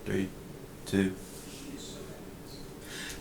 3, 2.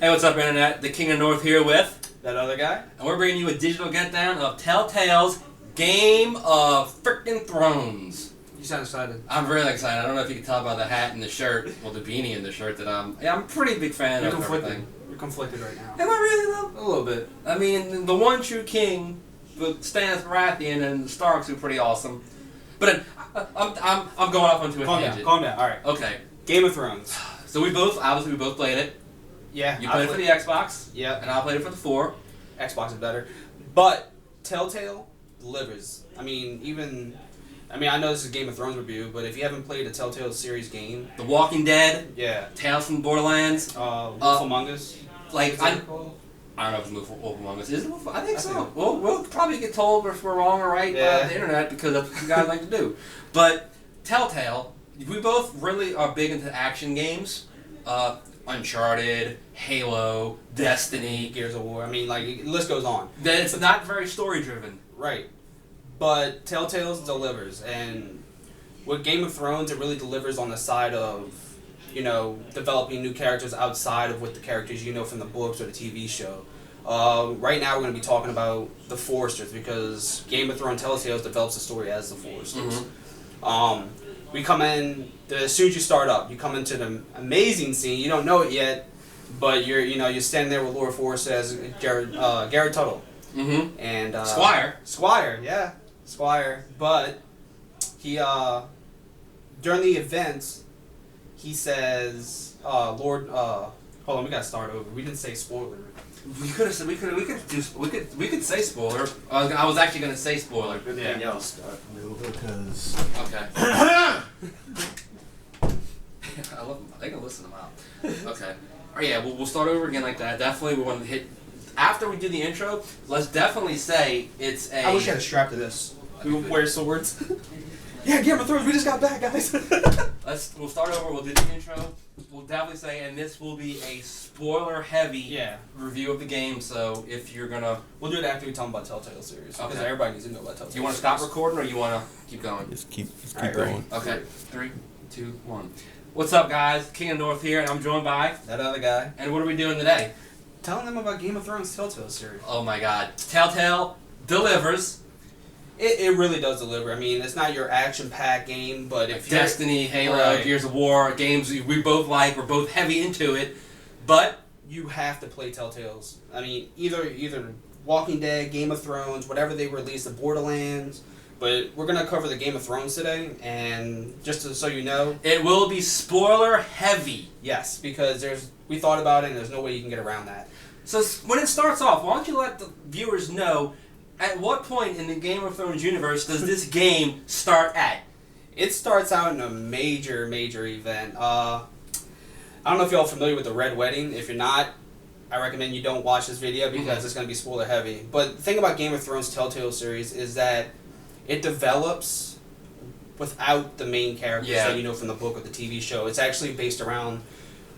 Hey, what's up, Internet? The King of North here with that other guy, and we're bringing you a digital Getdown of Telltale's Game of Frickin' Thrones. You sound excited. I'm really excited. I don't know if you can tell by the hat and the shirt, well, the beanie and the shirt, that I'm a pretty big fan You're of conflicted. everything. You're conflicted right now. Am I really, though? A little bit. I mean, the one true king, with Stannis Baratheon and the Starks, are pretty awesome. But I'm going off onto a tangent. Calm down. All right. Okay. Game of Thrones. So we both played it. Yeah. You played it for the Xbox. Yeah. And I played it for the 4. Xbox is better, but Telltale delivers. I know this is a Game of Thrones review, but if you haven't played a Telltale series game, The Walking Dead. yeah. Tales from the Borderlands. Wolf Among Us. Like I don't know if it's Wolf Among Us. Is it Wolf? I think so. We'll probably get told if we're wrong or right by the internet, because that's what you guys like to do. But Telltale, we both really are big into action games. Uncharted, Halo, Destiny, Gears of War. The list goes on. Then it's not very story driven. Right. But Telltale delivers, and with Game of Thrones, it really delivers on the side of, developing new characters outside of what the characters you know from the books or the TV show. Right now, we're going to be talking about the Foresters, because Game of Thrones Telltale develops the story as the Foresters. Mm-hmm. We come in, as soon as you start up, you come into the amazing scene. You don't know it yet, but you're standing there with Lord Forrester as Garrett Tuttle. Mm-hmm. And Squire, yeah. Squire. But he, during the events, he says, hold on, we gotta start over. We didn't say spoiler. We could say spoiler. I was actually gonna say spoiler. Good thing y'all start new, because... Okay. I love them. They can listen them out. Okay. All right, yeah, we'll start over again like that. Definitely, we want to hit... After we do the intro, let's definitely say it's a... I wish I had a strap to this. We wear swords. Yeah, Game of Thrones, we just got back, guys. We'll start over, we'll do the intro. We'll definitely say, and this will be a spoiler-heavy review of the game, so if you're gonna... We'll do it after we talk about Telltale series, because everybody needs to know about Telltale. You want to stop recording, or you want to keep going? Just keep right, going. Okay, 3, 2, 1. What's up, guys? King of North here, and I'm joined by... that other guy. And what are we doing today? Telling them about Game of Thrones Telltale series. Oh my god. Telltale delivers. It really does deliver. It's not your action-packed game, but if Destiny, Halo, Gears of War, games we both like, we're both heavy into it, but... you have to play Telltales. Either Walking Dead, Game of Thrones, whatever they release, the Borderlands, but we're going to cover the Game of Thrones today, and so you know... it will be spoiler-heavy. Yes, because we thought about it, and there's no way you can get around that. So when it starts off, why don't you let the viewers know at what point in the Game of Thrones universe does this game start at? It starts out in a major, major event. I don't know if y'all are familiar with the Red Wedding. If you're not, I recommend you don't watch this video because it's going to be spoiler heavy. But the thing about Game of Thrones Telltale series is that it develops without the main characters that you know from the book or the TV show. It's actually based around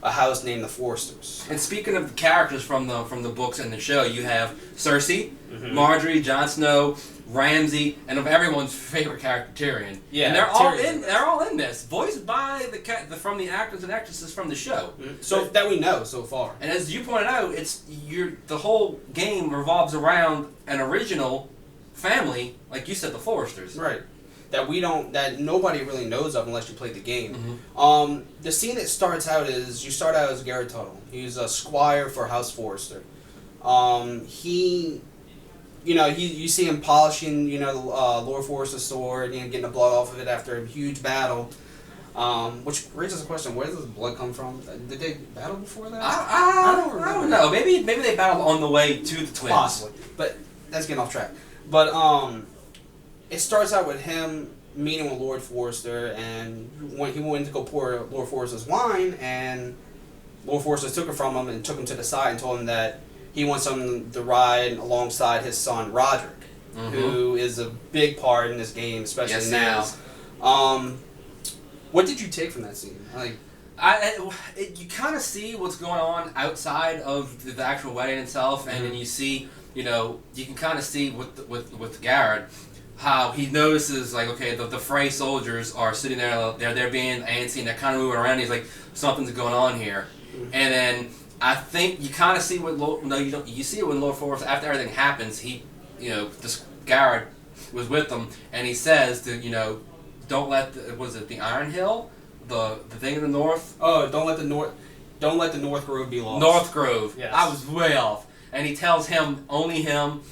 a house named the Foresters. And speaking of the characters from the books and the show, you have Cersei, Marjorie, Jon Snow, Ramsay, and of everyone's favorite character, Tyrion. Yeah, and they're all in this, voiced by from the actors and actresses from the show. So that we know so far. And as you pointed out, the whole game revolves around an original family, like you said, the Foresters. Right. That nobody really knows of unless you play the game. The scene that starts out is, you start out as Garrett Tuttle. He's a squire for House Forrester. You see him polishing, Lord Forrester's sword, getting the blood off of it after a huge battle. Which raises a question: where does the blood come from? Did they battle before that? I don't know. Maybe they battled on the way to the twins. Possibly, but that's getting off track. But it starts out with him meeting with Lord Forrester, and when he went to go pour Lord Forrester's wine, and Lord Forrester took it from him and took him to the side and told him that he wants him to ride alongside his son Roderick, who is a big part in this game, especially now. What did you take from that scene? You kind of see what's going on outside of the actual wedding itself, and then you see, you can kind of see with Garrett how he notices, like, okay, the Frey soldiers are sitting there, they're being antsy, and they're kind of moving around. He's like, something's going on here. And then I think you kind of see what you don't. You see it when Lord Forrester, after everything happens, this Garrett was with them, and he says to, don't let the Iron Hill, the thing in the north. Oh, don't let the North Grove be lost. North Grove. Yes. I was way off. And he tells him, only him.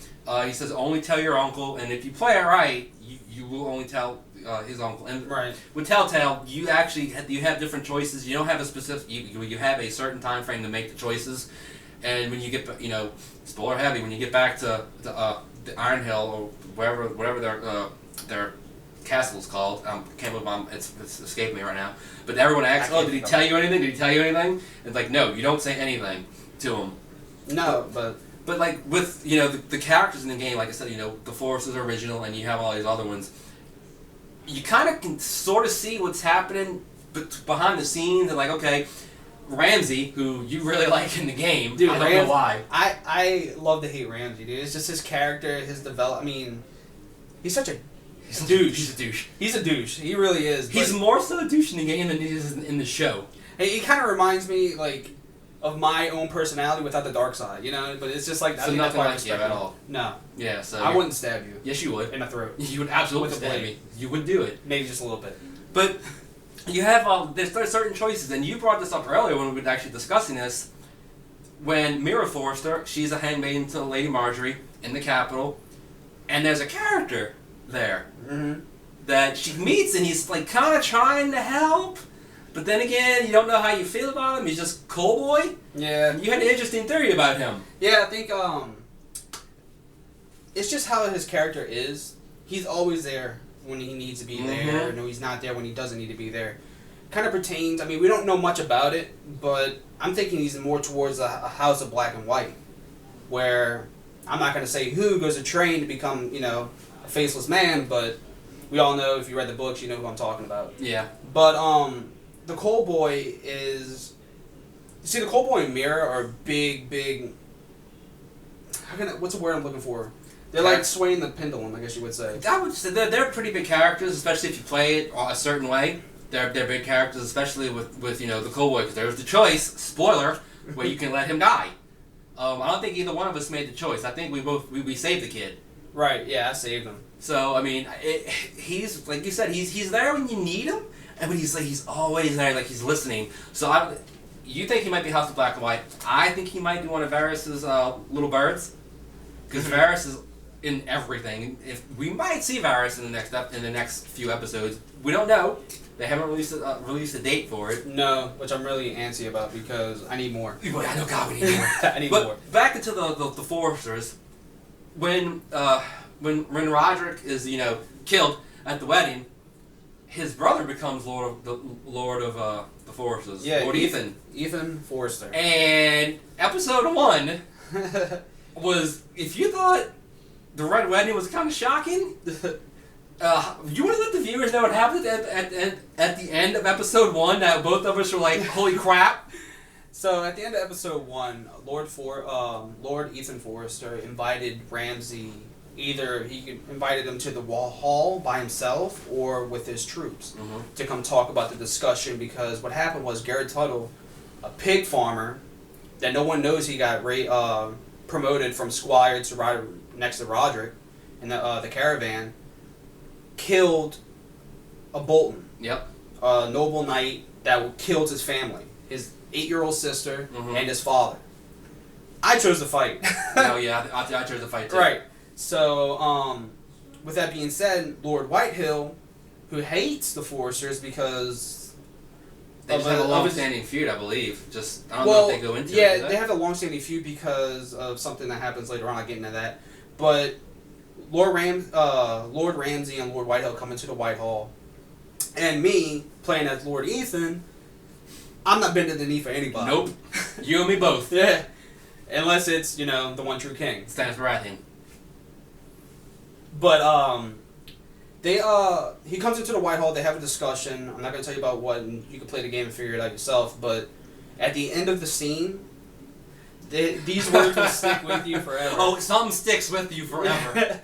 He says, only tell your uncle, and if you play it right, you will only tell his uncle. And right. With Telltale, you actually have different choices. You don't have a specific. You have a certain time frame to make the choices, and when you get spoiler heavy, when you get back to the Iron Hill or whatever their castle is called. Can't believe it's escaping me right now. But everyone asks, "Oh, did he tell you anything? Did he tell you anything?" It's like, no, you don't say anything to him. No, but like with the characters in the game, like I said, the Foresters are original, and you have all these other ones. You kind of can sort of see what's happening behind the scenes, and like, okay, Ramsey, who you really like in the game, dude, I don't know why. I love to hate Ramsey, dude. It's just his character, his development. I mean, he's such a douche. He's a douche. He's a douche. He really is. He's more so a douche in the game than he is in the show. He kind of reminds me of my own personality without the dark side, But it's just like so nothing like you at all. No. Yeah. So I wouldn't stab you. Yes, you would. In the throat. You would absolutely stab me. You would do it. Maybe just a little bit. But you have there's certain choices, and you brought this up earlier when we were actually discussing this. When Mira Forrester, she's a handmaiden to Lady Marjorie in the capital, and there's a character there that she meets, and he's like kind of trying to help, but then again, you don't know how you feel about him. He's just cool boy. Yeah. You had an interesting theory about him. Yeah, I think it's just how his character is. He's always there when he needs to be there. No, he's not there when he doesn't need to be there. Kind of pertains. I mean, we don't know much about it, but I'm thinking he's more towards a House of Black and White, where I'm not going to say who goes to train to become, a faceless man, but we all know, if you read the books, you know who I'm talking about. Yeah. But the Coal Boy is. You see, the Coal Boy and Mira are big. What's the word I'm looking for? They're like swaying the pendulum, I guess you would say. I would say they're pretty big characters, especially if you play it a certain way. They're big characters, especially with the Coal Boy, because there's the choice, spoiler, where you can let him die. I don't think either one of us made the choice. I think we saved the kid. Right. Yeah, I saved him. So I mean, he's like you said, he's there when you need him, and when he's always there, like he's listening. So you think he might be House of Black and White? I think he might be one of Varys's little birds, because Varys is in everything. If we might see Varys in the next few episodes, we don't know. They haven't released a date for it. No, which I'm really antsy about because I need more. I know, God, we need more. I need more. Back into the Foresters, when Roderick is killed at the wedding, his brother becomes Lord of the Foresters. Yeah, Lord Ethan. Ethan Forrester. And episode 1 was, if you thought the Red Wedding was kind of shocking. You want to let the viewers know what happened at the end of episode 1? That both of us were like, "Holy crap!" So at the end of episode 1, Lord Ethan Forrester invited Ramsey. Either he invited him to the hall by himself or with his troops to come talk about the discussion. Because what happened was Garrett Tuttle, a pig farmer that no one knows he got promoted from squire to rider next to Roderick in the caravan, killed a Bolton. Yep. A noble knight that killed his family, his 8-year-old sister and his father. I chose to fight. Oh yeah, I chose to fight too. Right. So, with that being said, Lord Whitehill, who hates the Foresters because they just have a long-standing feud, I believe. I don't know if they go into it. Yeah, they have a long-standing feud because of something that happens later on. I'll get into that. But Lord Ramsey and Lord Whitehill come into the Whitehall, and me playing as Lord Ethan, I'm not bending the knee for anybody. Nope. You and me both. Yeah. Unless it's the one true king. Stands for Rathin. But he comes into the Whitehall. They have a discussion. I'm not going to tell you about what, and you can play the game and figure it out yourself. But at the end of the scene, these words will stick with you forever. Oh, something sticks with you forever.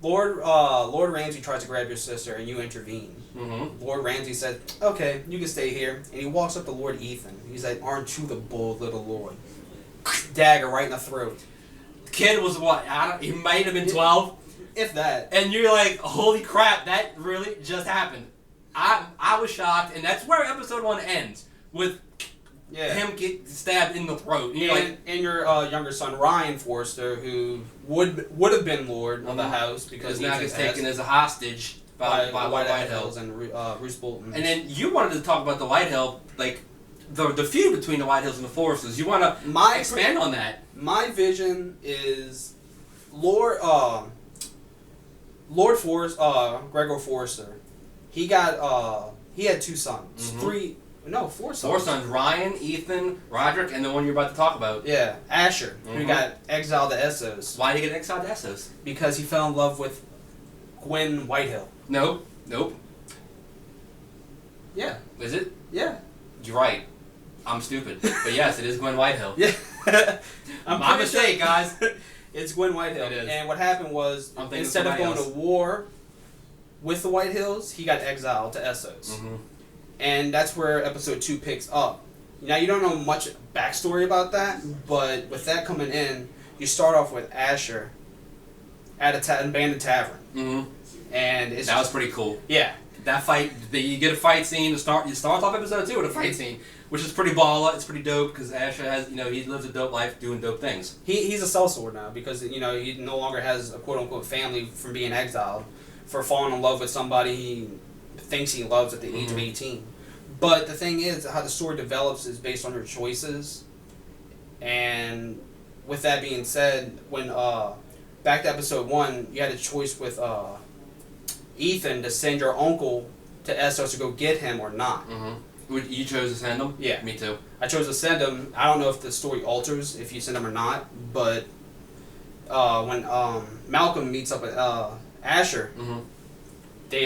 Lord Ramsay tries to grab your sister, and you intervene. Mm-hmm. Lord Ramsay said, "Okay, you can stay here." And he walks up to Lord Ethan. He's like, "Aren't you the bold little lord?" Dagger right in the throat. The kid was what? He might have been 12. If that. And you're like, holy crap, that really just happened. I was shocked, and that's where episode 1 ends, with him get stabbed in the throat. And your younger son Ryan Forster, who would have been lord of the house because now he's taken as a hostage by White Hills and Roose Bolton. And then you wanted to talk about the White Hill, like the feud between the White Hills and the Foresters. You want to expand on that? My vision is Lord Gregor Forrester. He had 2 sons. Mm-hmm. 4 sons. 4 sons: Ryan, Ethan, Roderick, and the one you're about to talk about. Yeah, Asher, Mm-hmm. who got exiled to Essos. Why did he get exiled to Essos? Because he fell in love with Gwen Whitehill. Nope. Yeah. Is it? Yeah. You're right. I'm stupid. But yes, it is Gwen Whitehill. Yeah. My mistake, guys. It's Gwen Whitehill. It is. And what happened was, instead of going to war with the White Hills, he got exiled to Essos. Mm-hmm. And that's where episode 2 picks up. Now, you don't know much backstory about that, but with that coming in, you start off with Asher at a abandoned tavern. Mm-hmm. And that was pretty cool. Yeah. That fight, you get a fight scene to start. You start off episode 2 with a fight scene, which is pretty baller. It's pretty dope because Asher has, he lives a dope life doing dope things. He's a sellsword now because he no longer has a quote unquote family from being exiled for falling in love with somebody he thinks he loves at the age of 18. But the thing is, how the story develops is based on your choices. And with that being said, when back to episode 1, you had a choice with Ethan to send your uncle to Essos to go get him or not. Mm-hmm. You chose to send him? Yeah. Me too. I chose to send him. I don't know if the story alters if you send him or not, but when Malcolm meets up with Asher, mm-hmm. they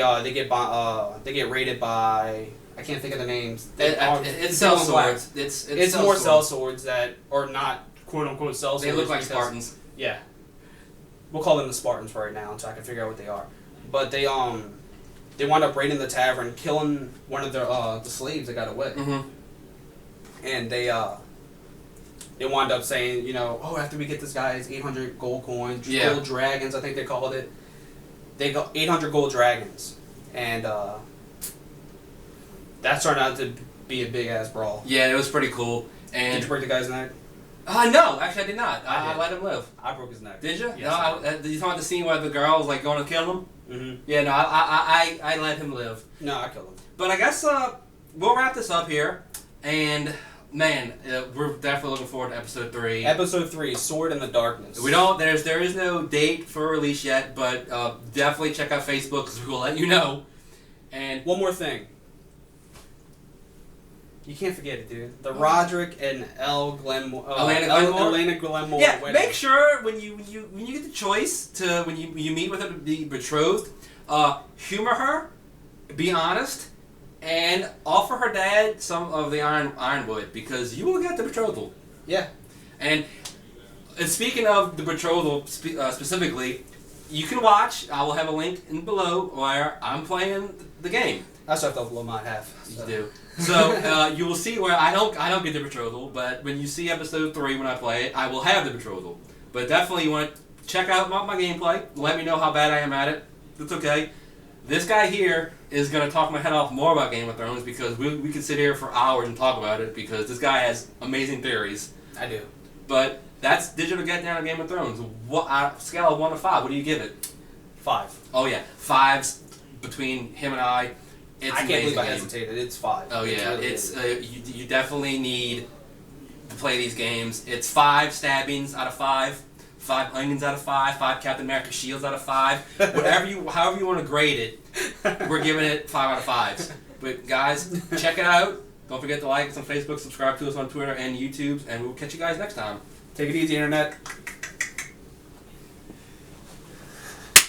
get raided by, I can't think of the names. It's sellswords. It's more sellswords that are not quote unquote sellswords. They look like Spartans. Yeah. We'll call them the Spartans for right now until I can figure out what they are. But they wound up raiding the tavern, killing one of the slaves that got away. Mm-hmm. And they wound up saying, after we get this guy's 800 gold coins, gold dragons, I think they called it. They got 800 gold dragons, and that turned out to be a big ass brawl. Yeah, it was pretty cool. And did you break the guy's neck? No, actually I did not. I did. let him live. I broke his neck. Did you? Yes, No, did you talk about the scene where the girl was like going to kill him? Mm-hmm. Yeah, no, I let him live. No, I killed him. But I guess we'll wrap this up here, and man, we're definitely looking forward to episode 3. Episode 3, Sword in the Darkness. There is no date for release yet, but definitely check out Facebook because we will let you know. And one more thing. You can't forget it, dude. The Roderick and Elena Glenmore. Yeah, wedding. make sure when you get the choice to when you meet with her to be betrothed, humor her, be honest, and offer her dad some of the ironwood because you will get the betrothal. Yeah. And speaking of the betrothal specifically, you can watch. I will have a link in below where I'm playing the game. That's what I thought below my half. So. You do. So you will see where I don't get the betrothal, but when you see episode 3 when I play it, I will have the betrothal. But definitely you want to check out my gameplay. Let me know how bad I am at it. It's okay. This guy here is going to talk my head off more about Game of Thrones because we could sit here for hours and talk about it because this guy has amazing theories. I do. But that's Digital Getdown on Game of Thrones. Scale of 1 to 5, what do you give it? 5. Oh yeah, 5s between him and I. It's I can't believe I game. hesitated. It's 5. Oh yeah, it's really you definitely need to play these games. It's 5 stabbings out of 5, 5 onions out of 5, 5 Captain America shields out of 5. However you want to grade it, we're giving it 5 out of 5s. But guys, check it out. Don't forget to like us on Facebook, subscribe to us on Twitter and YouTube, and we'll catch you guys next time. Take it easy, internet.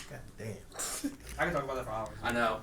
God damn. I can talk about that for hours. I know.